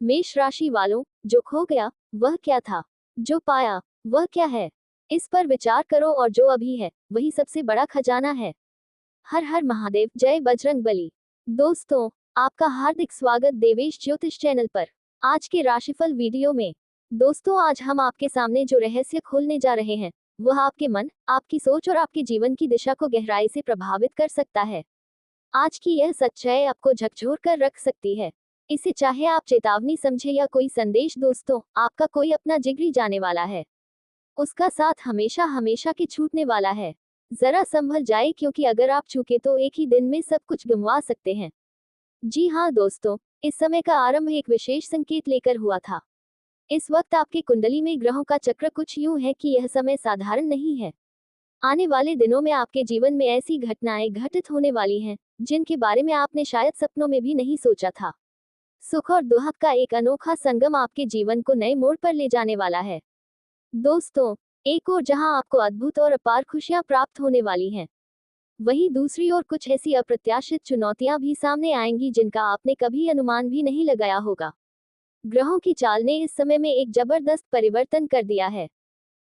मेष राशि वालों, जो खो गया वह क्या था, जो पाया वह क्या है, इस पर विचार करो और जो अभी है वही सबसे बड़ा खजाना है। हर हर महादेव, जय बजरंगबली। दोस्तों, आपका हार्दिक स्वागत देवेश ज्योतिष चैनल पर। आज के राशिफल वीडियो में दोस्तों, आज हम आपके सामने जो रहस्य खोलने जा रहे हैं वह आपके मन, आपकी सोच और आपके जीवन की दिशा को गहराई से प्रभावित कर सकता है। आज की यह सच्चाई आपको झकझोर कर रख सकती है। इसे चाहे आप चेतावनी समझे या कोई संदेश, दोस्तों आपका कोई अपना जिगरी जाने वाला है, उसका साथ हमेशा हमेशा के छूटने वाला है। जरा संभल जाए, क्योंकि अगर आप चूके तो एक ही दिन में सब कुछ गंवा सकते हैं। जी हाँ दोस्तों, इस समय का आरंभ एक विशेष संकेत लेकर हुआ था। इस वक्त आपकी कुंडली में ग्रहों का चक्र कुछ यूं है कि यह समय साधारण नहीं है। आने वाले दिनों में आपके जीवन में ऐसी घटनाएं घटित होने वाली हैं जिनके बारे में आपने शायद सपनों में भी नहीं सोचा था। सुख और दुख का एक अनोखा संगम आपके जीवन को नए मोड़ पर ले जाने वाला है। दोस्तों, एक ओर जहां आपको अद्भुत और अपार खुशियां प्राप्त होने वाली हैं, वहीं दूसरी ओर कुछ ऐसी अप्रत्याशित चुनौतियां भी सामने आएंगी जिनका आपने कभी अनुमान भी नहीं लगाया होगा। ग्रहों की चाल ने इस समय में एक जबरदस्त परिवर्तन कर दिया है।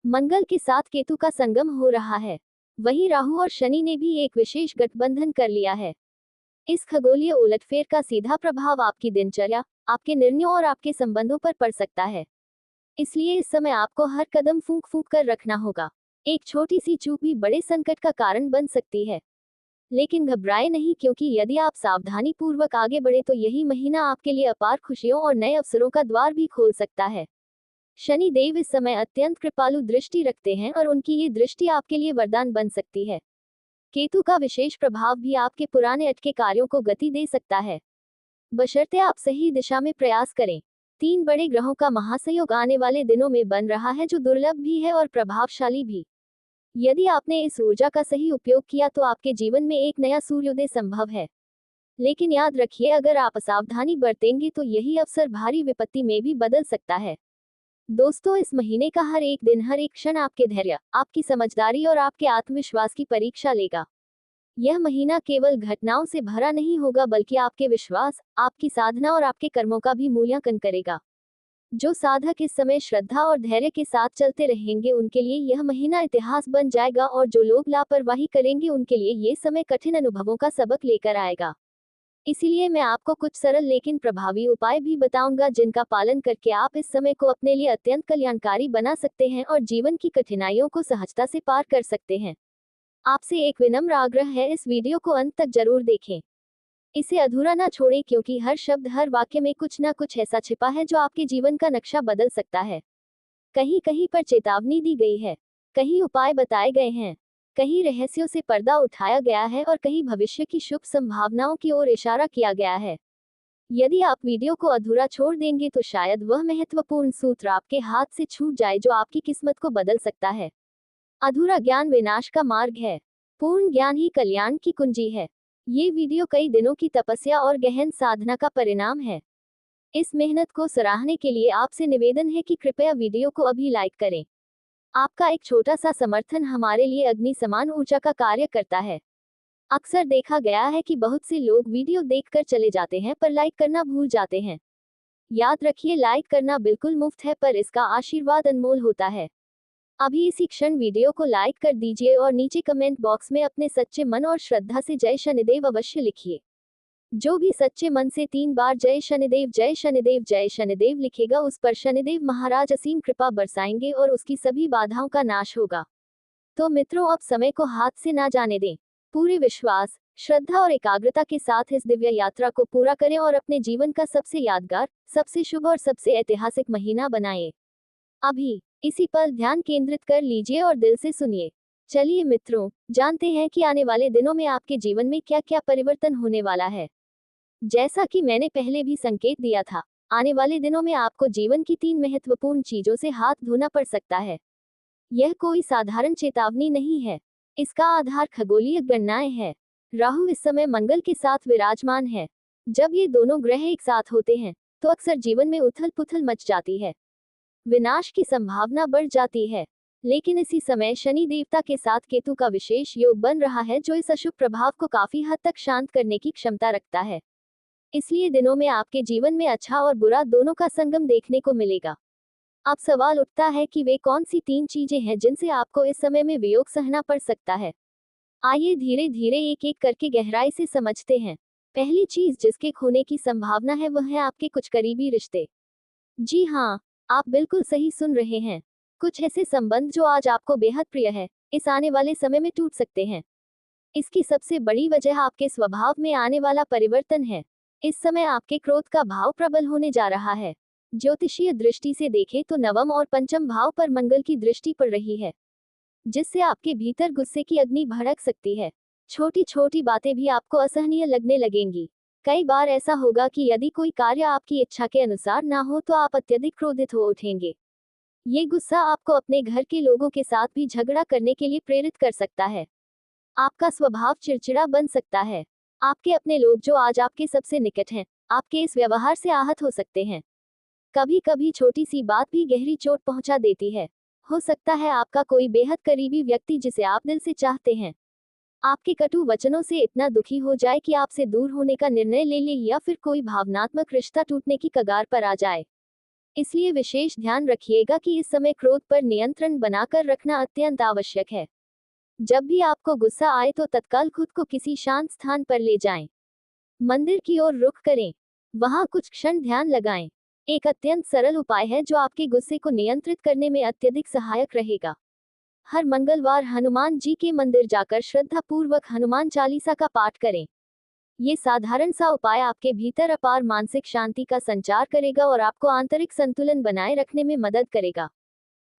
मंगल के साथ केतु का संगम हो रहा है। वहीं राहु और शनि ने भी एक विशेष गठबंधन कर लिया है। इस खगोलीय उलटफेर का सीधा प्रभाव आपकी दिनचर्या, आपके निर्णयों और आपके संबंधों पर पड़ सकता है। इसलिए इस समय आपको हर कदम फूंक फूंक कर रखना होगा। एक छोटी सी चूक भी बड़े संकट का कारण बन सकती है। लेकिन घबराए नहीं, क्योंकि यदि आप सावधानी पूर्वक आगे बढ़े तो यही महीना आपके लिए अपार खुशियों और नए अवसरों का द्वार भी खोल सकता है। शनि देव इस समय अत्यंत कृपालु दृष्टि रखते हैं और उनकी ये दृष्टि आपके लिए वरदान बन सकती है। केतु का विशेष प्रभाव भी आपके पुराने अटके कार्यों को गति दे सकता है, बशर्ते आप सही दिशा में प्रयास करें। तीन बड़े ग्रहों का महासंयोग आने वाले दिनों में बन रहा है, जो दुर्लभ भी है और प्रभावशाली भी। यदि आपने इस ऊर्जा का सही उपयोग किया तो आपके जीवन में एक नया सूर्योदय संभव है। लेकिन याद रखिए, अगर आप असावधानी बरतेंगे तो यही अवसर भारी विपत्ति में भी बदल सकता है। दोस्तों, इस महीने का हर एक दिन, हर एक क्षण आपके धैर्य, आपकी समझदारी और आपके आत्मविश्वास की परीक्षा लेगा। यह महीना केवल घटनाओं से भरा नहीं होगा, बल्कि आपके विश्वास, आपकी साधना और आपके कर्मों का भी मूल्यांकन करेगा। जो साधक इस समय श्रद्धा और धैर्य के साथ चलते रहेंगे उनके लिए यह महीना इतिहास बन जाएगा, और जो लोग लापरवाही करेंगे उनके लिए ये समय कठिन अनुभवों का सबक लेकर आएगा। इसीलिए मैं आपको कुछ सरल लेकिन प्रभावी उपाय भी बताऊंगा, जिनका पालन करके आप इस समय को अपने लिए अत्यंत कल्याणकारी बना सकते हैं और जीवन की कठिनाइयों को सहजता से पार कर सकते हैं। आपसे एक विनम्र आग्रह है, इस वीडियो को अंत तक जरूर देखें। इसे अधूरा ना छोड़ें, क्योंकि हर शब्द, हर वाक्य में कुछ ना कुछ ऐसा छिपा है जो आपके जीवन का नक्शा बदल सकता है। कहीं कहीं पर चेतावनी दी गई है, कहीं उपाय बताए गए हैं, कहीं रहस्यों से पर्दा उठाया गया है और कहीं भविष्य की शुभ संभावनाओं की ओर इशारा किया गया है। यदि आप वीडियो को अधूरा छोड़ देंगे तो शायद वह महत्वपूर्ण सूत्र आपके हाथ से छूट जाए जो आपकी किस्मत को बदल सकता है। अधूरा ज्ञान विनाश का मार्ग है, पूर्ण ज्ञान ही कल्याण की कुंजी है। ये वीडियो कई दिनों की तपस्या और गहन साधना का परिणाम है। इस मेहनत को सराहने के लिए आपसे निवेदन है कि कृपया वीडियो को अभी लाइक करें। आपका एक छोटा सा समर्थन हमारे लिए अग्नि समान ऊर्जा का कार्य करता है। अक्सर देखा गया है कि बहुत से लोग वीडियो देखकर चले जाते हैं पर लाइक करना भूल जाते हैं। याद रखिए, लाइक करना बिल्कुल मुफ्त है, पर इसका आशीर्वाद अनमोल होता है। अभी इसी क्षण वीडियो को लाइक कर दीजिए और नीचे कमेंट बॉक्स में अपने सच्चे मन और श्रद्धा से जय शनिदेव अवश्य लिखिए। जो भी सच्चे मन से 3 बार जय शनिदेव, जय शनिदेव, जय शनिदेव लिखेगा, उस पर शनिदेव महाराज असीम कृपा बरसाएंगे और उसकी सभी बाधाओं का नाश होगा। तो मित्रों, अब समय को हाथ से ना जाने दें। पूरे विश्वास, श्रद्धा और एकाग्रता के साथ इस दिव्य यात्रा को पूरा करें और अपने जीवन का सबसे यादगार, सबसे शुभ और सबसे ऐतिहासिक महीना बनाएं। अभी इसी पर ध्यान केंद्रित कर लीजिए और दिल से सुनिए। चलिए मित्रों, जानते हैं कि आने वाले दिनों में आपके जीवन में क्या क्या परिवर्तन होने वाला है। जैसा कि मैंने पहले भी संकेत दिया था, आने वाले दिनों में आपको जीवन की 3 महत्वपूर्ण चीजों से हाथ धोना पड़ सकता है। यह कोई साधारण चेतावनी नहीं है, इसका आधार खगोलीय गणनाएं है। राहु इस समय मंगल के साथ विराजमान है। जब ये दोनों ग्रह एक साथ होते हैं तो अक्सर जीवन में उथल पुथल मच जाती है, विनाश की संभावना बढ़ जाती है। लेकिन इसी समय शनि देवता के साथ केतु का विशेष योग बन रहा है, जो इस अशुभ प्रभाव को काफी हद तक शांत करने की क्षमता रखता है। इसलिए दिनों में आपके जीवन में अच्छा और बुरा दोनों का संगम देखने को मिलेगा। अब सवाल उठता है कि वे कौन सी 3 चीजें हैं जिनसे आपको इस समय में वियोग सहना पड़ सकता है। आइए धीरे धीरे एक एक करके गहराई से समझते हैं। पहली चीज जिसके खोने की संभावना है वह है आपके कुछ करीबी रिश्ते। जी हाँ, आप बिल्कुल सही सुन रहे हैं। कुछ ऐसे संबंध जो आज आपको बेहद प्रिय है, इस आने वाले समय में टूट सकते हैं। इसकी सबसे बड़ी वजह आपके स्वभाव में आने वाला परिवर्तन है। इस समय आपके क्रोध का भाव प्रबल होने जा रहा है। ज्योतिषीय दृष्टि से देखें तो नवम और पंचम भाव पर मंगल की दृष्टि पड़ रही है, जिससे आपके भीतर गुस्से की अग्नि भड़क सकती है। छोटी छोटी बातें भी आपको असहनीय लगने लगेंगी। कई बार ऐसा होगा कि यदि कोई कार्य आपकी इच्छा के अनुसार ना हो तो आप अत्यधिक क्रोधित हो उठेंगे। ये गुस्सा आपको अपने घर के लोगों के साथ भी झगड़ा करने के लिए प्रेरित कर सकता है। आपका स्वभाव चिड़चिड़ा बन सकता है। आपके अपने लोग जो आज आपके सबसे निकट हैं, आपके इस व्यवहार से आहत हो सकते हैं। कभी कभी छोटी सी बात भी गहरी चोट पहुंचा देती है। हो सकता है आपका कोई बेहद करीबी व्यक्ति जिसे आप दिल से चाहते हैं, आपके कटु वचनों से इतना दुखी हो जाए कि आपसे दूर होने का निर्णय ले ले, या फिर कोई भावनात्मक रिश्ता टूटने की कगार पर आ जाए। इसलिए विशेष ध्यान रखिएगा कि इस समय क्रोध पर नियंत्रण बनाकर रखना अत्यंत आवश्यक है। जब भी आपको गुस्सा आए तो तत्काल खुद को किसी शांत स्थान पर ले जाएं। मंदिर की ओर रुख करें। वहां कुछ क्षण ध्यान लगाएं। एक अत्यंत सरल उपाय है जो आपके गुस्से को नियंत्रित करने में अत्यधिक सहायक रहेगा। हर मंगलवार हनुमान जी के मंदिर जाकर श्रद्धापूर्वक हनुमान चालीसा का पाठ करें। ये साधारण सा उपाय आपके भीतर अपार मानसिक शांति का संचार करेगा और आपको आंतरिक संतुलन बनाए रखने में मदद करेगा।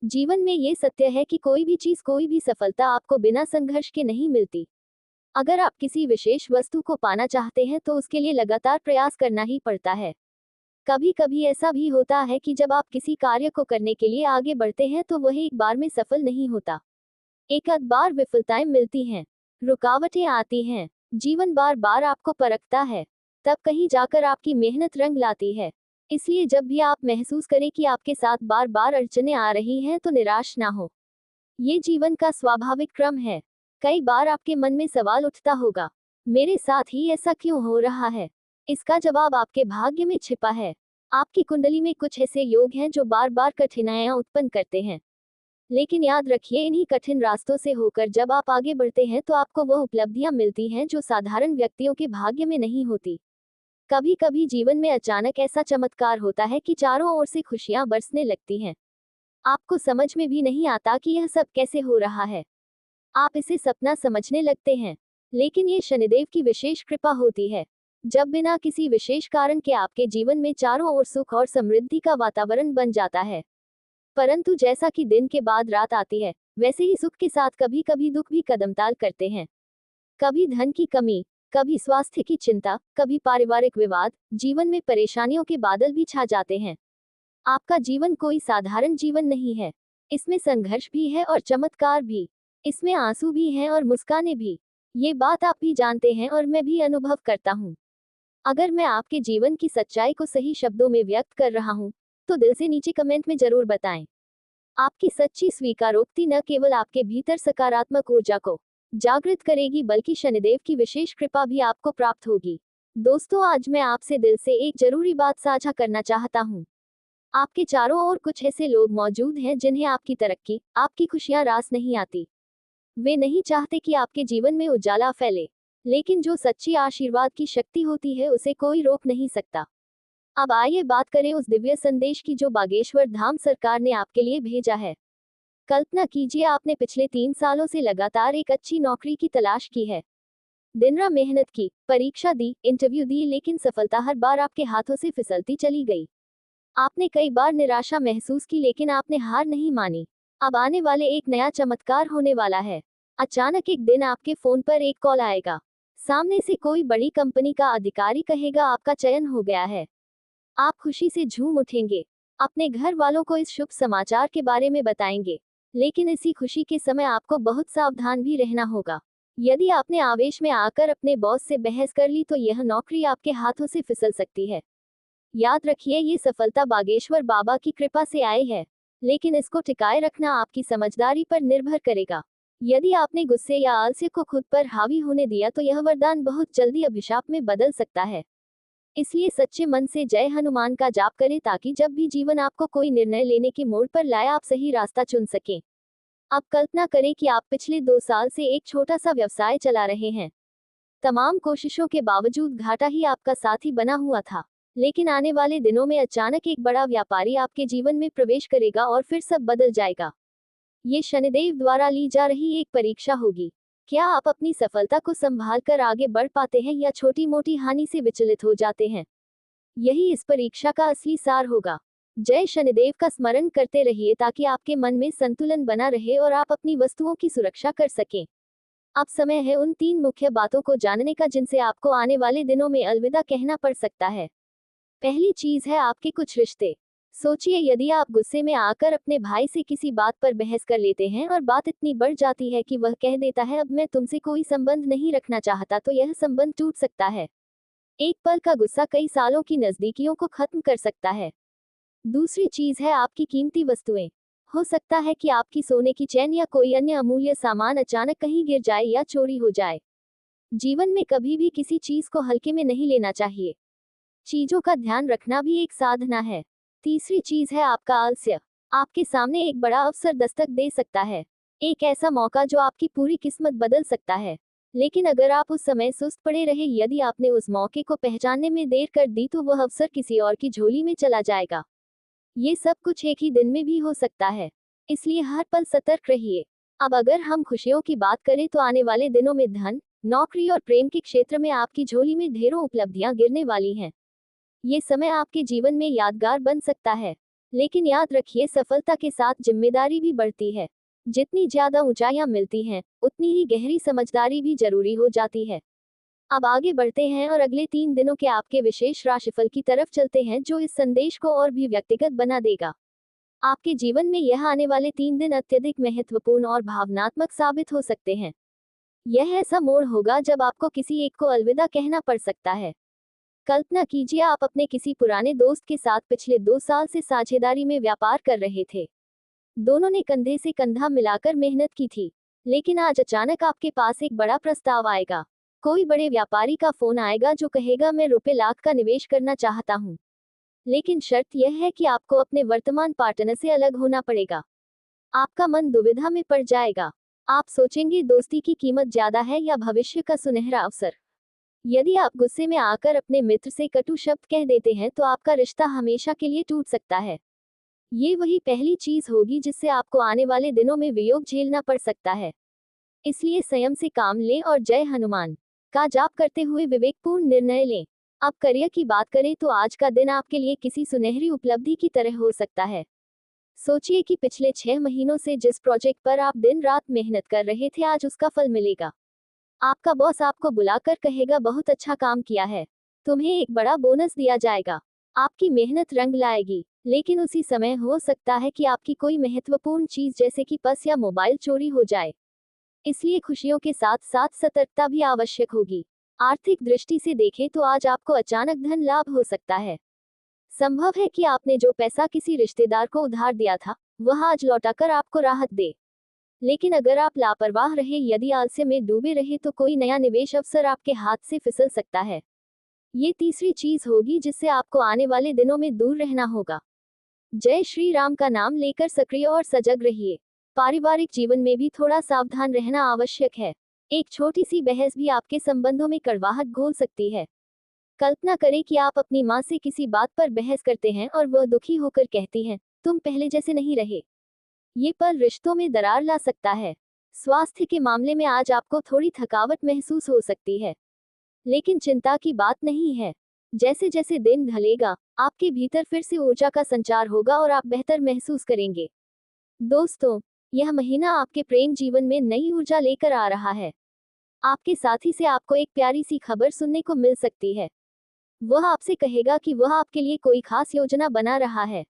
जीवन में ये सत्य है कि कोई भी चीज, कोई भी सफलता आपको बिना संघर्ष के नहीं मिलती। अगर आप किसी विशेष वस्तु को पाना चाहते हैं तो उसके लिए लगातार प्रयास करना ही पड़ता है। कभी कभी ऐसा भी होता है कि जब आप किसी कार्य को करने के लिए आगे बढ़ते हैं तो वह एक बार में सफल नहीं होता। एक आध बार विफलताएं मिलती हैं, रुकावटें आती हैं, जीवन बार बार आपको परखता है, तब कहीं जाकर आपकी मेहनत रंग लाती है। इसलिए जब भी आप महसूस करें कि आपके साथ बार बार अड़चनें आ रही हैं तो निराश ना हो। ये जीवन का स्वाभाविक क्रम है। कई बार आपके मन में सवाल उठता होगा, मेरे साथ ही ऐसा क्यों हो रहा है? इसका जवाब आपके भाग्य में छिपा है। आपकी कुंडली में कुछ ऐसे योग हैं जो बार बार कठिनाइयां उत्पन्न करते हैं। लेकिन याद रखिए, इन्हीं कठिन रास्तों से होकर जब आप आगे बढ़ते हैं तो आपको वह उपलब्धियां मिलती हैं जो साधारण व्यक्तियों के भाग्य में नहीं होती। कभी कभी जीवन में अचानक ऐसा चमत्कार होता है कि चारों ओर से खुशियां बरसने लगती हैं। आपको समझ में भी नहीं आता कि यह सब कैसे हो रहा है। आप इसे सपना समझने लगते हैं। लेकिन ये शनिदेव की विशेष कृपा होती है, जब बिना किसी विशेष कारण के आपके जीवन में चारों ओर सुख और समृद्धि का वातावरण बन जाता है। परंतु जैसा कि दिन के बाद रात आती है, वैसे ही सुख के साथ कभी कभी दुख भी कदमताल करते हैं। कभी धन की कमी, कभी स्वास्थ्य की चिंता, कभी पारिवारिक विवाद, जीवन में परेशानियों के बादल भी छा जाते हैं। आपका जीवन कोई साधारण जीवन नहीं है। इसमें संघर्ष भी है और चमत्कार भी। इसमें आंसू भी हैं और मुस्कानें भी। ये बात आप भी जानते हैं और मैं भी अनुभव करता हूँ। अगर मैं आपके जीवन की सच्चाई को सही शब्दों में व्यक्त कर रहा हूँ तो दिल से नीचे कमेंट में जरूर बताएं। आपकी सच्ची स्वीकारोक्ति न केवल आपके भीतर सकारात्मक ऊर्जा को जागृत करेगी बल्कि शनिदेव की विशेष कृपा भी आपको प्राप्त होगी। दोस्तों, आज मैं आपसे दिल से एक जरूरी बात साझा करना चाहता हूँ। आपके चारों ओर कुछ ऐसे लोग मौजूद हैं जिन्हें आपकी तरक्की, आपकी खुशियां रास नहीं आती। वे नहीं चाहते कि आपके जीवन में उजाला फैले, लेकिन जो सच्ची आशीर्वाद की शक्ति होती है उसे कोई रोक नहीं सकता। अब आइए बात करें उस दिव्य संदेश की जो बागेश्वर धाम सरकार ने आपके लिए भेजा है। कल्पना कीजिए, आपने पिछले 3 सालों से लगातार एक अच्छी नौकरी की तलाश की है। दिन रात मेहनत की, परीक्षा दी, इंटरव्यू दी, लेकिन सफलता हर बार आपके हाथों से फिसलती चली गई। आपने कई बार निराशा महसूस की, लेकिन आपने हार नहीं मानी। अब आने वाले एक नया चमत्कार होने वाला है। अचानक एक दिन आपके फोन पर एक कॉल आएगा। सामने से कोई बड़ी कंपनी का अधिकारी कहेगा, आपका चयन हो गया है। आप खुशी से झूम उठेंगे। अपने घर वालों को इस शुभ समाचार के बारे में बताएंगे। लेकिन इसी खुशी के समय आपको बहुत सावधान भी रहना होगा। यदि आपने आवेश में आकर अपने बॉस से बहस कर ली तो यह नौकरी आपके हाथों से फिसल सकती है। याद रखिए, ये सफलता बागेश्वर बाबा की कृपा से आई है, लेकिन इसको टिकाए रखना आपकी समझदारी पर निर्भर करेगा। यदि आपने गुस्से या आलस्य को खुद पर हावी होने दिया तो यह वरदान बहुत जल्दी अभिशाप में बदल सकता है। इसलिए सच्चे मन से जय हनुमान का जाप करें ताकि जब भी जीवन आपको कोई निर्णय लेने के मोड़ पर लाए आप सही रास्ता चुन सकें। आप कल्पना करें कि आप पिछले 2 साल से एक छोटा सा व्यवसाय चला रहे हैं। तमाम कोशिशों के बावजूद घाटा ही आपका साथी बना हुआ था। लेकिन आने वाले दिनों में अचानक एक बड़ा व्यापारी आपके जीवन में प्रवेश करेगा और फिर सब बदल जाएगा। ये शनिदेव द्वारा ली जा रही एक परीक्षा होगी। क्या आप अपनी सफलता को संभाल कर आगे बढ़ पाते हैं या छोटी मोटी हानि से विचलित हो जाते हैं? यही इस परीक्षा का असली सार होगा। जय शनिदेव का स्मरण करते रहिए ताकि आपके मन में संतुलन बना रहे और आप अपनी वस्तुओं की सुरक्षा कर सकें। अब समय है उन 3 मुख्य बातों को जानने का जिनसे आपको आने वाले दिनों में अलविदा कहना पड़ सकता है। पहली चीज है आपके कुछ रिश्ते। सोचिए, यदि आप गुस्से में आकर अपने भाई से किसी बात पर बहस कर लेते हैं और बात इतनी बढ़ जाती है कि वह कह देता है अब मैं तुमसे कोई संबंध नहीं रखना चाहता, तो यह संबंध टूट सकता है। एक पल का गुस्सा कई सालों की नजदीकियों को खत्म कर सकता है। दूसरी चीज है आपकी कीमती वस्तुएं। हो सकता है कि आपकी सोने की चेन या कोई अन्य अमूल्य सामान अचानक कहीं गिर जाए या चोरी हो जाए। जीवन में कभी भी किसी चीज को हल्के में नहीं लेना चाहिए। चीजों का ध्यान रखना भी एक साधना है। तीसरी चीज है आपका आलस्य। आपके सामने एक बड़ा अवसर दस्तक दे सकता है, एक ऐसा मौका जो आपकी पूरी किस्मत बदल सकता है। लेकिन अगर आप उस समय सुस्त पड़े रहे, यदि आपने उस मौके को पहचानने में देर कर दी, तो वह अवसर किसी और की झोली में चला जाएगा। ये सब कुछ एक ही दिन में भी हो सकता है, इसलिए हर पल सतर्क रहिए। अब अगर हम खुशियों की बात करें तो आने वाले दिनों में धन, नौकरी और प्रेम के क्षेत्र में आपकी झोली में ढेरों उपलब्धियां गिरने वाली हैं। ये समय आपके जीवन में यादगार बन सकता है, लेकिन याद रखिए सफलता के साथ जिम्मेदारी भी बढ़ती है। जितनी ज्यादा ऊंचाइयां मिलती हैं, उतनी ही गहरी समझदारी भी जरूरी हो जाती है। अब आगे बढ़ते हैं और अगले 3 दिनों के आपके विशेष राशिफल की तरफ चलते हैं, जो इस संदेश को और भी व्यक्तिगत बना देगा। आपके जीवन में यह आने वाले 3 दिन अत्यधिक महत्वपूर्ण और भावनात्मक साबित हो सकते हैं। यह ऐसा मोड़ होगा जब आपको किसी एक को अलविदा कहना पड़ सकता है। कल्पना कीजिए, आप अपने किसी पुराने दोस्त के साथ पिछले 2 साल से साझेदारी में व्यापार कर रहे थे। दोनों ने कंधे से कंधा मिलाकर मेहनत की थी, लेकिन आज अचानक आपके पास एक बड़ा प्रस्ताव आएगा। कोई बड़े व्यापारी का फोन आएगा जो कहेगा मैं रुपए लाख का निवेश करना चाहता हूँ, लेकिन शर्त यह है कि आपको अपने वर्तमान पार्टनर से अलग होना पड़ेगा। आपका मन दुविधा में पड़ जाएगा। आप सोचेंगे दोस्ती की कीमत ज्यादा है या भविष्य का सुनहरा अवसर। यदि आप गुस्से में आकर अपने मित्र से कटु शब्द कह देते हैं तो आपका रिश्ता हमेशा के लिए टूट सकता है। ये वही पहली चीज होगी जिससे आपको आने वाले दिनों में वियोग झेलना पड़ सकता है। इसलिए संयम से काम लें और जय हनुमान का जाप करते हुए विवेकपूर्ण निर्णय लें। अब करियर की बात करें तो आज का दिन आपके लिए किसी सुनहरी उपलब्धि की तरह हो सकता है। सोचिए कि पिछले 6 महीनों से जिस प्रोजेक्ट पर आप दिन रात मेहनत कर रहे थे, आज उसका फल मिलेगा। आपका बॉस आपको बुलाकर कहेगा बहुत अच्छा काम किया है, तुम्हें एक बड़ा बोनस दिया जाएगा। आपकी मेहनत रंग लाएगी, लेकिन उसी समय हो सकता है कि आपकी कोई महत्वपूर्ण चीज जैसे कि पर्स या मोबाइल चोरी हो जाए। इसलिए खुशियों के साथ साथ सतर्कता भी आवश्यक होगी। आर्थिक दृष्टि से देखें तो आज आपको अचानक धन लाभ हो सकता है। संभव है कि आपने जो पैसा किसी रिश्तेदार को उधार दिया था, वह आज लौटाकर आपको राहत दे। लेकिन अगर आप लापरवाह रहे, यदि आलस्य में डूबे रहे, तो कोई नया निवेश अवसर आपके हाथ से फिसल सकता है। ये तीसरी चीज होगी जिससे आपको आने वाले दिनों में दूर रहना होगा। जय श्री राम का नाम लेकर सक्रिय और सजग रहिए। पारिवारिक जीवन में भी थोड़ा सावधान रहना आवश्यक है। एक छोटी सी बहस भी आपके संबंधों में कड़वाहट घोल सकती है। कल्पना करें कि आप अपनी माँ से किसी बात पर बहस करते हैं और वह दुखी होकर कहती हैं, तुम पहले जैसे नहीं रहे। ये पल रिश्तों में दरार ला सकता है। स्वास्थ्य के मामले में आज आपको थोड़ी थकावट महसूस हो सकती है, लेकिन चिंता की बात नहीं है। जैसे जैसे दिन ढलेगा, आपके भीतर फिर से ऊर्जा का संचार होगा और आप बेहतर महसूस करेंगे। दोस्तों, यह महीना आपके प्रेम जीवन में नई ऊर्जा लेकर आ रहा है। आपके साथी से आपको एक प्यारी सी खबर सुनने को मिल सकती है। वह आपसे कहेगा कि वह आपके लिए कोई खास योजना बना रहा है।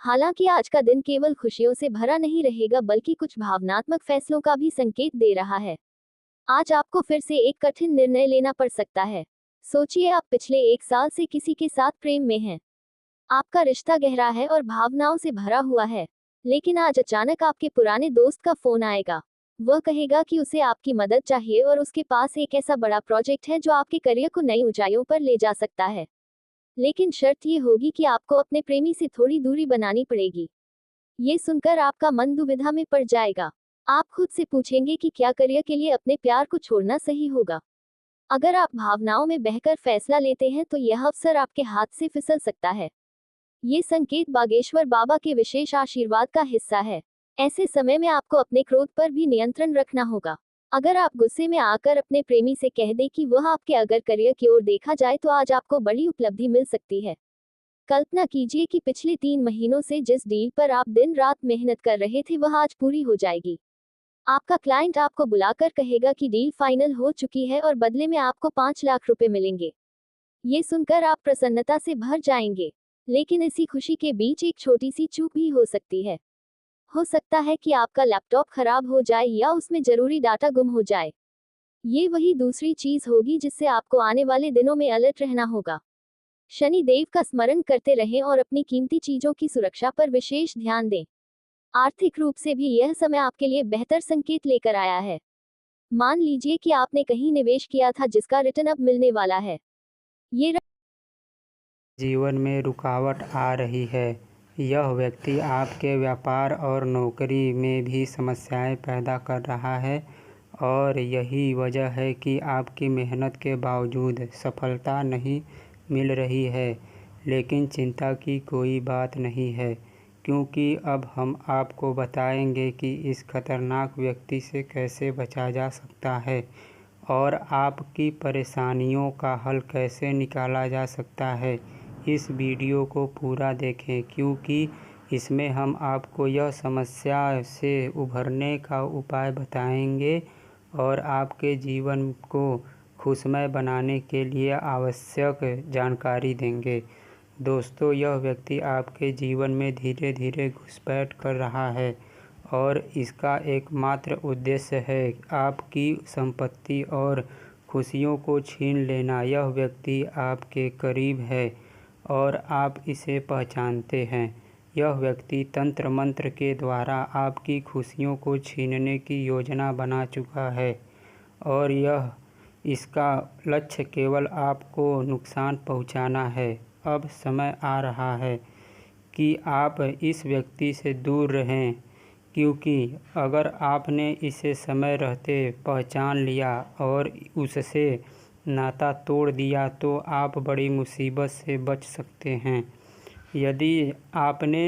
हालांकि आज का दिन केवल खुशियों से भरा नहीं रहेगा, बल्कि कुछ भावनात्मक फैसलों का भी संकेत दे रहा है। आज आपको फिर से एक कठिन निर्णय लेना पड़ सकता है। सोचिए, आप पिछले 1 साल से किसी के साथ प्रेम में हैं। आपका रिश्ता गहरा है और भावनाओं से भरा हुआ है, लेकिन आज अचानक आपके पुराने दोस्त का फोन आएगा। वह कहेगा कि उसे आपकी मदद चाहिए और उसके पास एक ऐसा बड़ा प्रोजेक्ट है जो आपके करियर को नई ऊंचाइयों पर ले जा सकता है। लेकिन शर्त ये होगी कि आपको अपने प्रेमी से थोड़ी दूरी बनानी पड़ेगी। ये सुनकर आपका मन दुविधा में पड़ जाएगा। आप खुद से पूछेंगे कि क्या करियर के लिए अपने प्यार को छोड़ना सही होगा। अगर आप भावनाओं में बहकर फैसला लेते हैं तो यह अवसर आपके हाथ से फिसल सकता है। ये संकेत बागेश्वर बाबा के विशेष आशीर्वाद का हिस्सा है। ऐसे समय में आपको अपने क्रोध पर भी नियंत्रण रखना होगा। अगर आप गुस्से में आकर अपने प्रेमी से कह दें कि वह आपके अगर करियर की ओर देखा जाए तो आज आपको बड़ी उपलब्धि मिल सकती है। कल्पना कीजिए कि पिछले 3 महीनों से जिस डील पर आप दिन रात मेहनत कर रहे थे वह आज पूरी हो जाएगी। आपका क्लाइंट आपको बुलाकर कहेगा कि डील फाइनल हो चुकी है और बदले में आपको 5 लाख रुपए मिलेंगे। ये सुनकर आप प्रसन्नता से भर जाएंगे। लेकिन इसी खुशी के बीच एक छोटी सी चूक भी हो सकती है। हो सकता है कि आपका लैपटॉप खराब हो जाए या उसमें जरूरी डाटा गुम हो जाए। ये वही दूसरी चीज होगी जिससे आपको आने वाले दिनों में अलर्ट रहना होगा। शनि देव का स्मरण करते रहें और अपनी कीमती चीजों की सुरक्षा पर विशेष ध्यान दें। आर्थिक रूप से भी यह समय आपके लिए बेहतर संकेत लेकर आया है। मान लीजिए कि आपने कहीं निवेश किया था जिसका रिटर्न अब मिलने वाला है। ये जीवन में रुकावट आ रही है। यह व्यक्ति आपके व्यापार और नौकरी में भी समस्याएं पैदा कर रहा है और यही वजह है कि आपकी मेहनत के बावजूद सफलता नहीं मिल रही है। लेकिन चिंता की कोई बात नहीं है, क्योंकि अब हम आपको बताएंगे कि इस खतरनाक व्यक्ति से कैसे बचा जा सकता है और आपकी परेशानियों का हल कैसे निकाला जा सकता है। इस वीडियो को पूरा देखें, क्योंकि इसमें हम आपको यह समस्या से उभरने का उपाय बताएंगे और आपके जीवन को खुशमय बनाने के लिए आवश्यक जानकारी देंगे। दोस्तों, यह व्यक्ति आपके जीवन में धीरे धीरे घुसपैठ कर रहा है और इसका एकमात्र उद्देश्य है आपकी संपत्ति और खुशियों को छीन लेना। यह व्यक्ति आपके करीब है और आप इसे पहचानते हैं। यह व्यक्ति तंत्र मंत्र के द्वारा आपकी खुशियों को छीनने की योजना बना चुका है और इसका लक्ष्य केवल आपको नुकसान पहुंचाना है। अब समय आ रहा है कि आप इस व्यक्ति से दूर रहें, क्योंकि अगर आपने इसे समय रहते पहचान लिया और उससे नाता तोड़ दिया तो आप बड़ी मुसीबत से बच सकते हैं। यदि आपने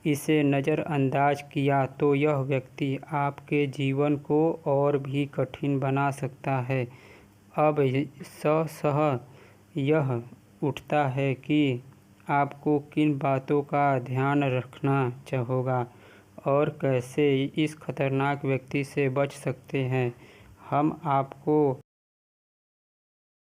इसे नज़रअंदाज किया तो यह व्यक्ति आपके जीवन को और भी कठिन बना सकता है। अब सह यह उठता है कि आपको किन बातों का ध्यान रखना होगा और कैसे इस खतरनाक व्यक्ति से बच सकते हैं। हम आपको